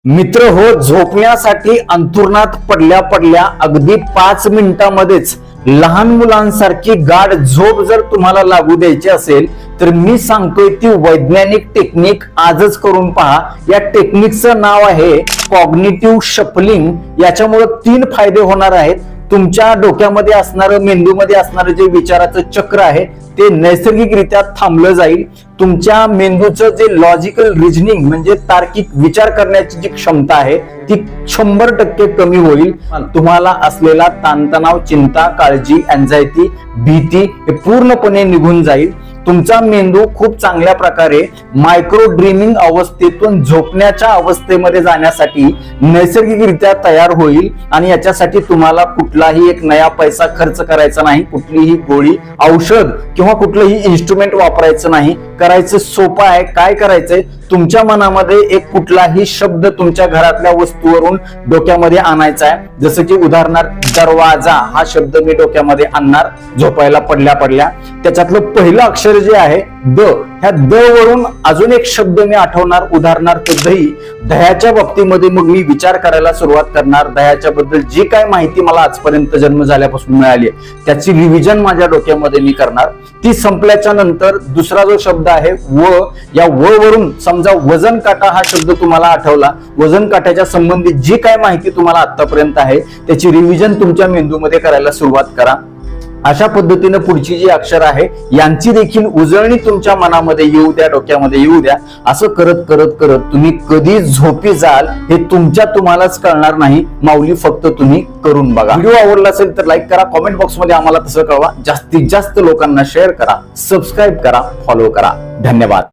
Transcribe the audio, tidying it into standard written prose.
मित्र हो, झोपण्यासाठी अंथरुणात पडल्या पडल्या अगदी 5 मिनिटांमध्येच लहान मुलांसारखी गाढ झोप जर तुम्हाला लागू द्यायची असेल तर मी सांगतोय ती वैज्ञानिक टेक्निक आजच करून पहा। या टेक्निकचं नाव आहे कॉग्निटिव्ह शफलिंग। याच्यामुळे 3 फायदे होणार आहेत। तुमच्या डोक्यामध्ये असणारं, मेंदूमध्ये असणारं जे विचाराचं चक्र आहे ते नैसर्गिकरित्या थांबलं जाईल। तुमच्या मेंदूचं जे लॉजिकल रिजनिंग म्हणजे तार्किक विचार करण्याची जी क्षमता आहे ती 100% कमी होईल। तुम्हाला असलेला ताणतणाव, चिंता, काळजी, अँझायटी, भीती हे पूर्णपणे निघून जाईल। तुमचा मेंदू खूप चांगल्या प्रकारे मायक्रो ड्रीमिंग अवस्थेतून झोपण्याच्या अवस्थेमध्ये जाण्यासाठी नैसर्गिकरित्या तयार होईल आणि याच्यासाठी तुम्हाला कुठलाही एक नया पैसा खर्च करायचा नाही, कुठलीही गोळी, औषध किंवा कुठलंही इन्स्ट्रुमेंट वापरायचं नाही। करायचं सोपं आहे। काय करायचंय, तुमच्या मनामध्ये एक कुठलाही शब्द तुमच्या घरातल्या वस्तूवरून डोक्यामध्ये आणायचा आहे। जसं की उदाहरणार्थ दरवाजा हा शब्द मी डोक्यामध्ये आणणार झोपायला पडल्या पडल्या। त्याच्यातलं पहिलं अक्षर जे आहे द, ह्या द वरून अजून एक शब्द मी आठवणार, उदाहरणार्थ दही। दह्याच्या बाबतीमध्ये मग मी विचार करायला सुरुवात करणार। दह्याच्या बद्दल जी काय माहिती मला आजपर्यंत जन्म झाल्यापासून मिळाली त्याची रिव्हिजन माझ्या डोक्यामध्ये मी करणार। ती संपल्याच्या नंतर दुसरा जो शब्द आहे व, या व वरून समजा वजन काटा हा शब्द तुम्हाला आठवला। वजन काट्याच्या संबंधित जी काय माहिती तुम्हाला आतापर्यंत आहे त्याची रिव्हिजन तुमच्या मेंदूमध्ये करायला सुरुवात करा। अशा पद्धतीने पुढची जी अक्षर आहे यांची देखील उजळणी तुमच्या मनामध्ये येऊ द्या, डोक्यामध्ये येऊ द्या। असं करत करत करत तुम्ही कधी झोपी जाल हे तुम्हालाच कळणार नाही। माऊली फक्त तुम्ही करून बघा। व्हिडिओ आवडला असेल तर लाईक करा, कमेंट बॉक्स मध्ये आम्हाला तसं कळवा, जास्तीत जास्त लोकांना शेअर करा, सबस्क्राईब करा, फॉलो करा। धन्यवाद।